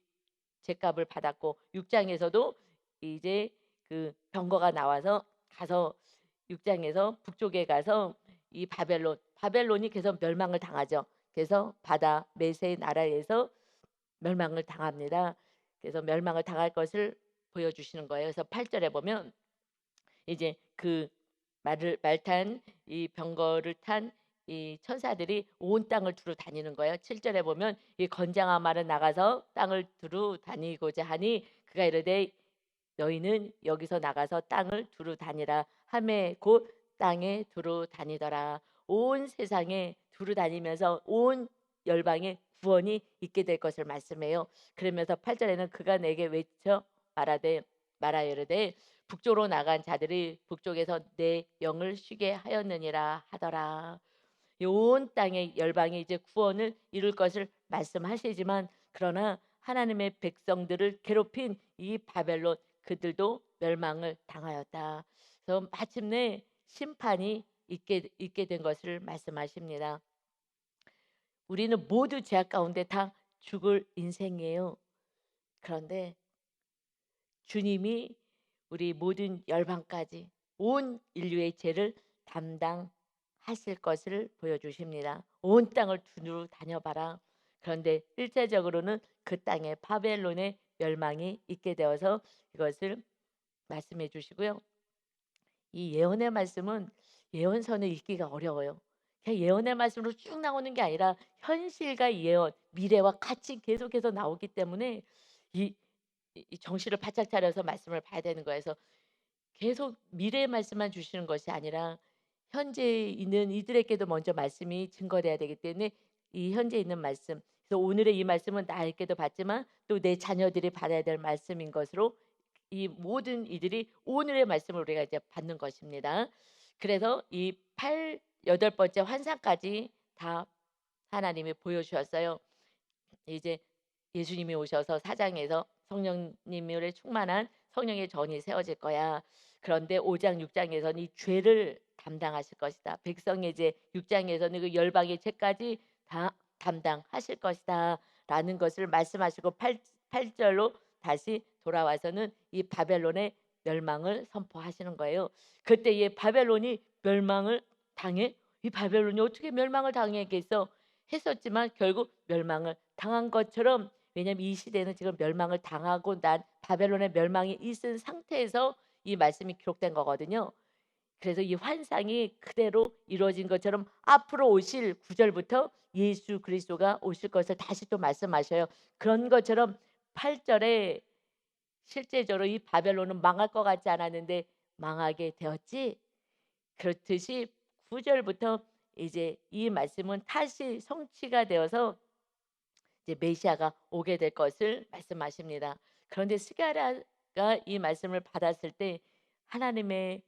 죗값을 받았고 6 장에서도 이제 그 병거가 나와서 가서 6 장에서 북쪽에 가서 이 바벨론이 계속 멸망을 당하죠. 그래서 바다 메세 나라에서 멸망을 당합니다. 그래서 멸망을 당할 것을 보여주시는 거예요. 그래서 8 절에 보면 이제 그 말을 말탄 이 병거를 탄 이 천사들이 온 땅을 두루 다니는 거예요. 7 절에 보면 이 건장한 말은 나가서 땅을 두루 다니고자 하니 그가 이르되 너희는 여기서 나가서 땅을 두루 다니라 하매 곧 땅에 두루 다니더라. 온 세상에 두루 다니면서 온 열방에 구원이 있게 될 것을 말씀해요. 그러면서 8 절에는 그가 내게 외쳐 말하되 말하여 이르되 북쪽으로 나간 자들이 북쪽에서 내 영을 쉬게 하였느니라 하더라. 이 온 땅의 열방이 이제 구원을 이룰 것을 말씀하시지만 그러나 하나님의 백성들을 괴롭힌 이 바벨론 그들도 멸망을 당하였다. 그래서 마침내 심판이 있게 된 것을 말씀하십니다. 우리는 모두 죄악 가운데 다 죽을 인생이에요. 그런데 주님이 우리 모든 열방까지 온 인류의 죄를 담당하실 것을 보여주십니다. 온 땅을 두루 다녀봐라. 그런데 일차적으로는 그 땅에 바벨론의 멸망이 있게 되어서 이것을 말씀해 주시고요. 이 예언의 말씀은 예언서는 읽기가 어려워요. 그냥 예언의 말씀으로 쭉 나오는 게 아니라 현실과 예언, 미래와 같이 계속해서 나오기 때문에 이, 이 정신을 바짝 차려서 말씀을 봐야 되는 거예요. 그래서 계속 미래의 말씀만 주시는 것이 아니라 현재 있는 이들에게도 먼저 말씀이 증거돼야 되기 때문에 이 현재 있는 말씀. 그래서 오늘의 이 말씀은 나에게도 받지만 또 내 자녀들이 받아야 될 말씀인 것으로 이 모든 이들이 오늘의 말씀을 우리가 이제 받는 것입니다. 그래서 이 여덟 번째 환상까지 다 하나님이 보여주셨어요. 이제 예수님이 오셔서 사장에서 성령님을 충만한 성령의 전이 세워질 거야. 그런데 5장 6장에서는 이 죄를 담당하실 것이다. 백성의 죄 6장에서는 그 열방의 죄까지 다 담당하실 것이다. 라는 것을 말씀하시고 8절로 다시 돌아와서는 이 바벨론의 멸망을 선포하시는 거예요. 그때 이 바벨론이 멸망을 당해? 이 바벨론이 어떻게 멸망을 당했겠어? 했었지만 결국 멸망을 당한 것처럼, 왜냐하면 이 시대는 지금 멸망을 당하고 난 바벨론의 멸망이 있은 상태에서 이 말씀이 기록된 거거든요. 그래서 이 환상이 그대로 이루어진 것처럼 앞으로 오실 9절부터 예수 그리스도가 오실 것을 다시 또 말씀하셔요. 그런 것처럼 8절에 실제적으로 이 바벨론은 망할 것 같지 않았는데 망하게 되었지. 그렇듯이 9절부터 이제 이 말씀은 다시 성취가 되어서 이제 메시아가 오게 될 것을 말씀하십니다. 그런데 스가랴가 이 말씀을 받았을 때 하나님의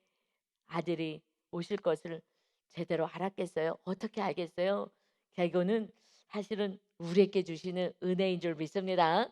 아들이 오실 것을 제대로 알았겠어요? 어떻게 알겠어요? 이거는 사실은 우리에게 주시는 은혜인 줄 믿습니다.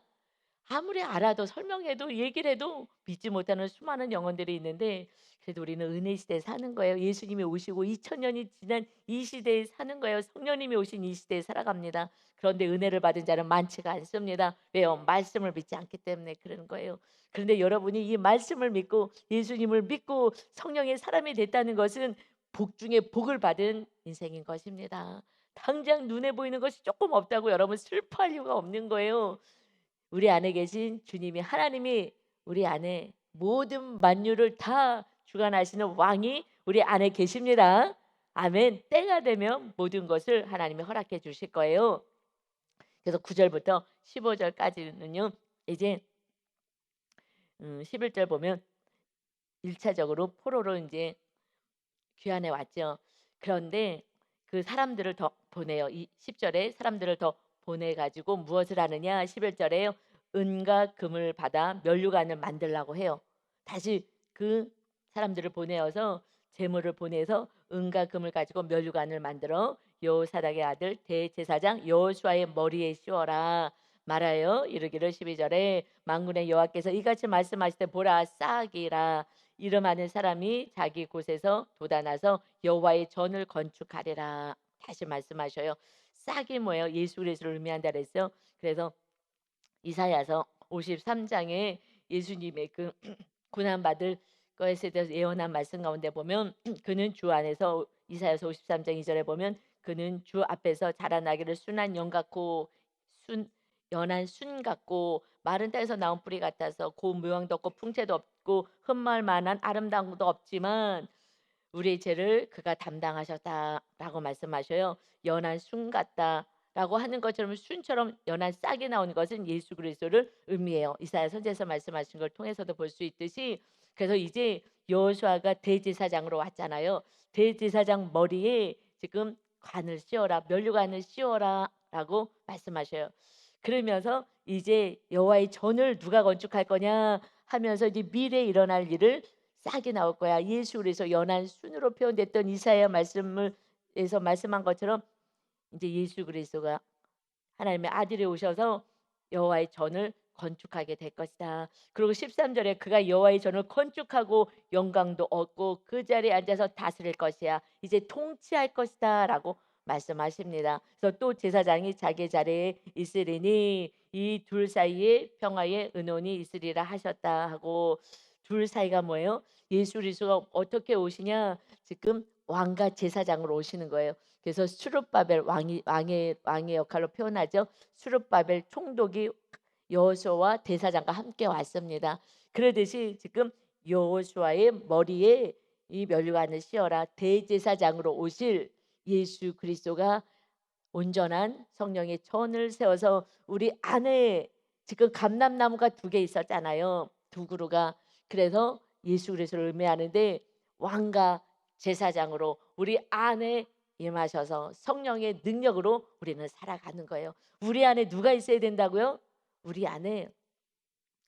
아무리 알아도 설명해도 얘기를 해도 믿지 못하는 수많은 영혼들이 있는데, 그래도 우리는 은혜 시대에 사는 거예요. 예수님이 오시고 2000년이 지난 이 시대에 사는 거예요. 성령님이 오신 이 시대에 살아갑니다. 그런데 은혜를 받은 자는 많지가 않습니다. 왜요? 말씀을 믿지 않기 때문에 그러는 거예요. 그런데 여러분이 이 말씀을 믿고 예수님을 믿고 성령의 사람이 됐다는 것은 복 중에 복을 받은 인생인 것입니다. 당장 눈에 보이는 것이 조금 없다고 여러분 슬퍼할 이유가 없는 거예요. 우리 안에 계신 주님이, 하나님이 우리 안에 모든 만유를 다 주관하시는 왕이 우리 안에 계십니다. 아멘. 때가 되면 모든 것을 하나님이 허락해 주실 거예요. 그래서 9절부터 15절까지는요. 이제 11절 보면 1차적으로 포로로 이제 귀환해 왔죠. 그런데 그 사람들을 더 보내요. 이 10절에 사람들을 더 보내 가지고 무엇을 하느냐? 11절에요. 은과 금을 받아 면류관을 만들라고 해요. 다시 그 사람들을 보내어서 재물을 보내서 은과 금을 가지고 면류관을 만들어 여호사닥의 아들 대제사장 여호수아의 머리에 씌워라 말하여 이르기를 12절에 만군의 여호와께서 이같이 말씀하실 때 보라 싹이라 이름하는 사람이 자기 곳에서 돋아나서 여호와의 전을 건축하리라. 다시 말씀하셔요. 싹이 뭐예요? 예수 그리스도를 의미한다 그랬어요. 그래서 이사야서 53장에 예수님의 그 고난 받을 것에 대해서 예언한 말씀 가운데 보면 그는 주 안에서, 이사야서 53장 2절에 보면 그는 주 앞에서 자라나기를 순한 영 같고 연한 순 같고 마른 땅에서 나온 뿌리 같아서 고운 묘황도 없고 풍채도 없고 흠말 만한 아름다움도 없지만 우리의 죄를 그가 담당하셨다라고 말씀하셔요. 연한 순 같다라고 하는 것처럼 순처럼 연한 싹이 나오는 것은 예수 그리스도를 의미해요. 이사야 선지자에서 말씀하신 걸 통해서도 볼 수 있듯이, 그래서 이제 여호수아가 대제사장으로 왔잖아요. 대제사장 머리에 지금 관을 씌워라, 면류관을 씌워라라고 말씀하셔요. 그러면서 이제 여호와의 전을 누가 건축할 거냐 하면서 이제 미래에 일어날 일을 싹이 나올 거야. 예수 그리스도 연한 순으로 표현됐던 이사야 말씀을 에서 말씀한 것처럼 이제 예수 그리스도가 하나님의 아들이 오셔서 여호와의 전을 건축하게 될 것이다. 그리고 13절에 그가 여호와의 전을 건축하고 영광도 얻고 그 자리에 앉아서 다스릴 것이야. 이제 통치할 것이다라고 말씀하십니다. 그래서 또 제사장이 자기 자리에 있으리니 이 둘 사이에 평화의 은원이 있으리라 하셨다 하고, 둘 사이가 뭐예요? 예수 그리스도가 어떻게 오시냐? 지금 왕과 제사장으로 오시는 거예요. 그래서 수룹바벨 왕의 역할로 표현하죠. 수룹바벨 총독이 여호수아와 대사장과 함께 왔습니다. 그러듯이 지금 여호수아의 머리에 이 면류관을 씌워라. 대제사장으로 오실 예수 그리스도가 온전한 성령의 전을 세워서 우리 안에, 지금 감람나무가 두 개 있었잖아요. 두 그루가. 그래서 예수 그리스도를 의미하는데 왕과 제사장으로 우리 안에 임하셔서 성령의 능력으로 우리는 살아가는 거예요. 우리 안에 누가 있어야 된다고요? 우리 안에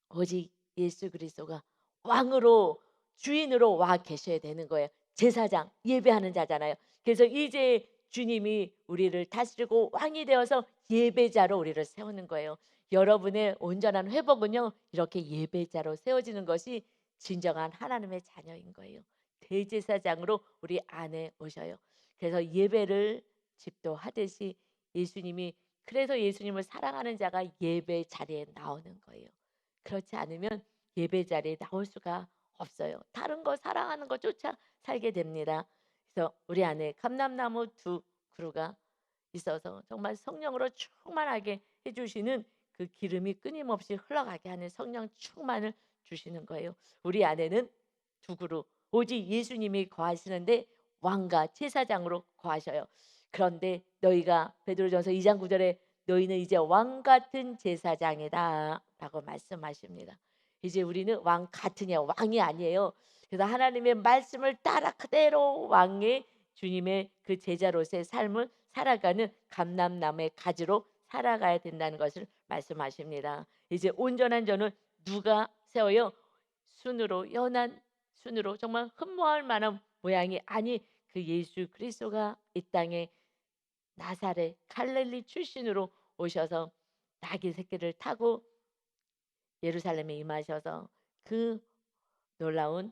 오직 예수 그리스도가 왕으로 주인으로 와 계셔야 되는 거예요. 제사장, 예배하는 자잖아요. 그래서 이제 주님이 우리를 다스리고 왕이 되어서 예배자로 우리를 세우는 거예요. 여러분의 온전한 회복은요, 이렇게 예배자로 세워지는 것이 진정한 하나님의 자녀인 거예요. 대제사장으로 우리 안에 오셔요. 그래서 예배를 집도하듯이 예수님이, 그래서 예수님을 사랑하는 자가 예배 자리에 나오는 거예요. 그렇지 않으면 예배 자리에 나올 수가 없어요. 다른 거 사랑하는 거 쫓아 살게 됩니다. 그래서 우리 안에 감람나무 두 그루가 있어서 정말 성령으로 충만하게 해주시는, 그 기름이 끊임없이 흘러가게 하는 성령 충만을 주시는 거예요. 우리 안에는 두 그루, 오직 예수님이 거하시는데 왕과 제사장으로 거하셔요. 그런데 너희가, 베드로전서 2장 9절에 너희는 이제 왕 같은 제사장이다 라고 말씀하십니다. 이제 우리는 왕 같으냐, 왕이 아니에요. 그래서 하나님의 말씀을 따라 그대로 왕의 주님의 그 제자로서의 삶을 살아가는 감람나무의 가지로 살아가야 된다는 것을 말씀하십니다. 이제 온전한 전을 누가 세워요? 순으로, 연한 순으로, 정말 흠모할 만한 모양이 아니, 그 예수 그리스도가 이 땅에 나사렛 갈릴리 출신으로 오셔서 나귀 새끼를 타고 예루살렘에 임하셔서 그 놀라운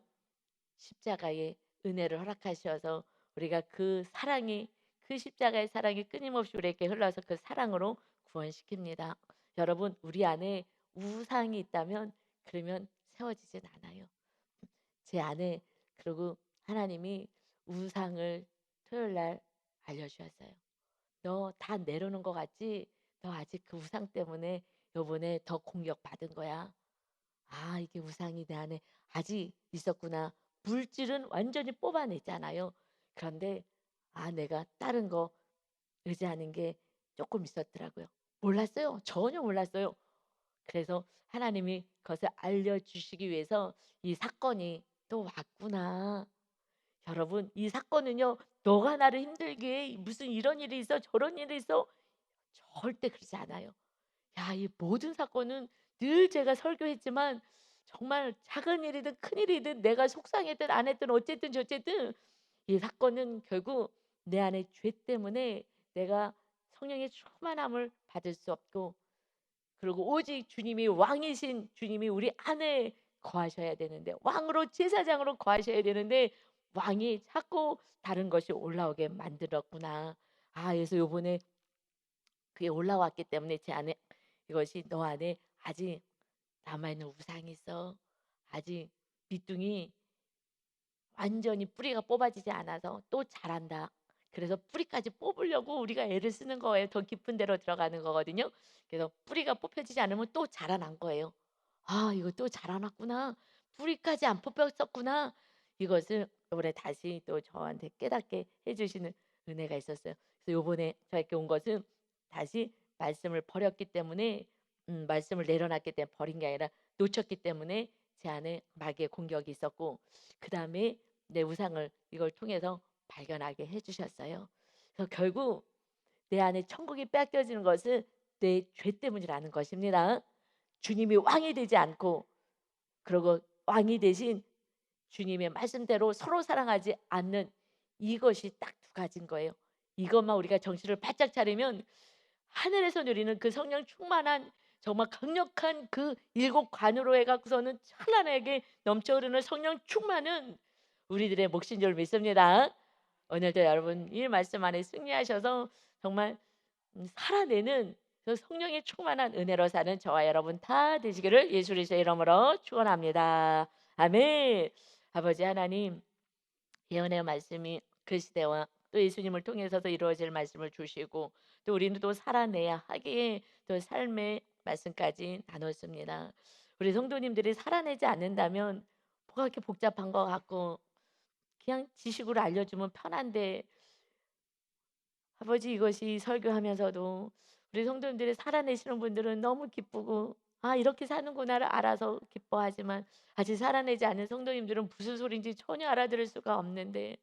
십자가의 은혜를 허락하셔서 우리가 그 사랑이, 그 십자가의 사랑이 끊임없이 우리에게 흘러서 그 사랑으로 구원시킵니다. 여러분, 우리 안에 우상이 있다면 그러면 세워지진 않아요. 제 안에, 그리고 하나님이 우상을 토요일 날 알려주셨어요. 너 다 내려놓은 것 같지? 너 아직 그 우상 때문에 요번에 더 공격받은 거야. 아, 이게 우상이 내 안에 아직 있었구나. 물질은 완전히 뽑아냈잖아요. 그런데 내가 다른 거 의지하는 게 조금 있었더라고요. 몰랐어요. 전혀 몰랐어요. 그래서 하나님이 그것을 알려주시기 위해서 이 사건이 또 왔구나. 여러분, 이 사건은요, 너가 나를 힘들게 무슨 이런 일이 있어 저런 일이 있어, 절대 그러지 않아요. 야, 이 모든 사건은 늘 제가 설교했지만 정말 작은 일이든 큰 일이든 내가 속상했든 안 했든 어쨌든 저쨌든 이 사건은 결국 내 안에 죄 때문에 내가 성령의 충만함을 받을 수 없고, 그리고 오직 주님이 왕이신 주님이 우리 안에 거하셔야 되는데, 왕으로 제사장으로 거하셔야 되는데 왕이 자꾸 다른 것이 올라오게 만들었구나. 그래서 요번에 그게 올라왔기 때문에 제 안에, 이것이 너 안에 아직 남아있는 우상이 있어. 아직 밑둥이 완전히 뿌리가 뽑아지지 않아서 또 자란다. 그래서 뿌리까지 뽑으려고 우리가 애를 쓰는 거예요. 더 깊은 데로 들어가는 거거든요. 그래서 뿌리가 뽑혀지지 않으면 또 자라난 거예요. 이거 또 자라났구나. 뿌리까지 안 뽑혔었구나. 이것을 이번에 다시 또 저한테 깨닫게 해주시는 은혜가 있었어요. 그래서 이번에 저에게 온 것은 다시 말씀을 버렸기 때문에, 말씀을 내려놨기 때문에 버린 게 아니라 놓쳤기 때문에 제 안에 마귀의 공격이 있었고, 그 다음에 내 우상을 이걸 통해서 발견하게 해주셨어요. 그래서 결국 내 안에 천국이 뺏겨지는 것은 내 죄 때문이라는 것입니다. 주님이 왕이 되지 않고, 그리고 왕이 대신 주님의 말씀대로 서로 사랑하지 않는, 이것이 딱 두 가지인 거예요. 이것만 우리가 정신을 바짝 차리면 하늘에서 누리는 그 성령 충만한 정말 강력한 그 일곱 관으로 해갖고서는 하나님에게 넘쳐 흐르는 성령 충만은 우리들의 몫인 줄 믿습니다. 오늘도 여러분 이 말씀 안에 승리하셔서 정말 살아내는 그 성령의 충만한 은혜로 사는 저와 여러분 다 되시기를 예수 그리스도의 이름으로 축원합니다. 아멘. 아버지 하나님, 예언의 말씀이 그 시대와 또 예수님을 통해서도 이루어질 말씀을 주시고, 또 우리는 또 살아내야 하기에 또 삶의 말씀까지 나눴습니다. 우리 성도님들이 살아내지 않는다면 뭐가 이렇게 복잡한 것 같고 그냥 지식으로 알려주면 편한데, 아버지 이것이 설교하면서도 우리 성도님들이 살아내시는 분들은 너무 기쁘고 이렇게 사는구나를 알아서 기뻐하지만, 아직 살아내지 않은 성도님들은 무슨 소리인지 전혀 알아들을 수가 없는데,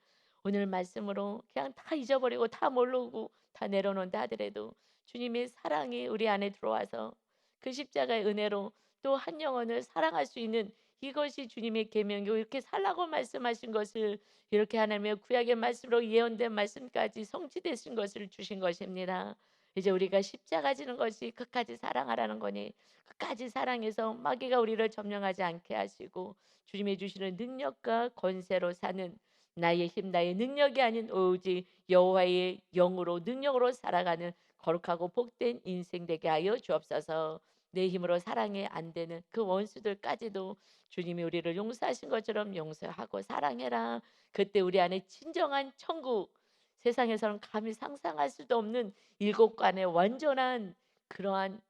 오늘 말씀으로 그냥 다 잊어버리고 다 모르고 다 내려놓는다 하더라도 주님의 사랑이 우리 안에 들어와서 그 십자가의 은혜로 또 한 영혼을 사랑할 수 있는 이것이 주님의 계명이고 이렇게 살라고 말씀하신 것을 이렇게 하나님의 구약의 말씀으로 예언된 말씀까지 성취되신 것을 주신 것입니다. 이제 우리가 십자가 지는 것이 끝까지 사랑하라는 거니 끝까지 사랑해서 마귀가 우리를 점령하지 않게 하시고 주님이 주시는 능력과 권세로 사는 나의 힘 나의 능력이 아닌 오직 여호와의 영으로 능력으로 살아가는 거룩하고 복된 인생 되게 하여 주옵소서. 내 힘으로 사랑이 안 되는 그 원수들까지도 주님이 우리를 용서하신 것처럼 용서하고 사랑해라. 그때 우리 안에 진정한 천국, 세상에서는 감히 상상할 수도 없는 일곱 간의 완전한 그러한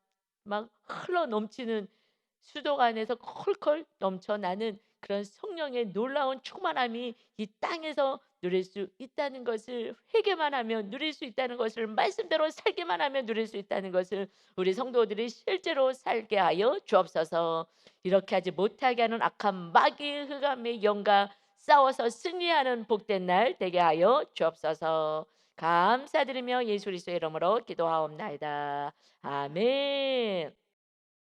막 흘러 넘치는 수도 안에서 컬컬 넘쳐나는 그런 성령의 놀라운 충만함이 이 땅에서 누릴 수 있다는 것을 회개만 하면 누릴 수 있다는 것을 말씀대로 살기만 하면 누릴 수 있다는 것을 우리 성도들이 실제로 살게 하여 주옵소서. 이렇게 하지 못하게 하는 악한 마귀의 흑암의 영과 싸워서 승리하는 복된 날 되게 하여 주옵소서. 감사드리며 예수 그리스도의 이름으로 기도하옵나이다. 아멘.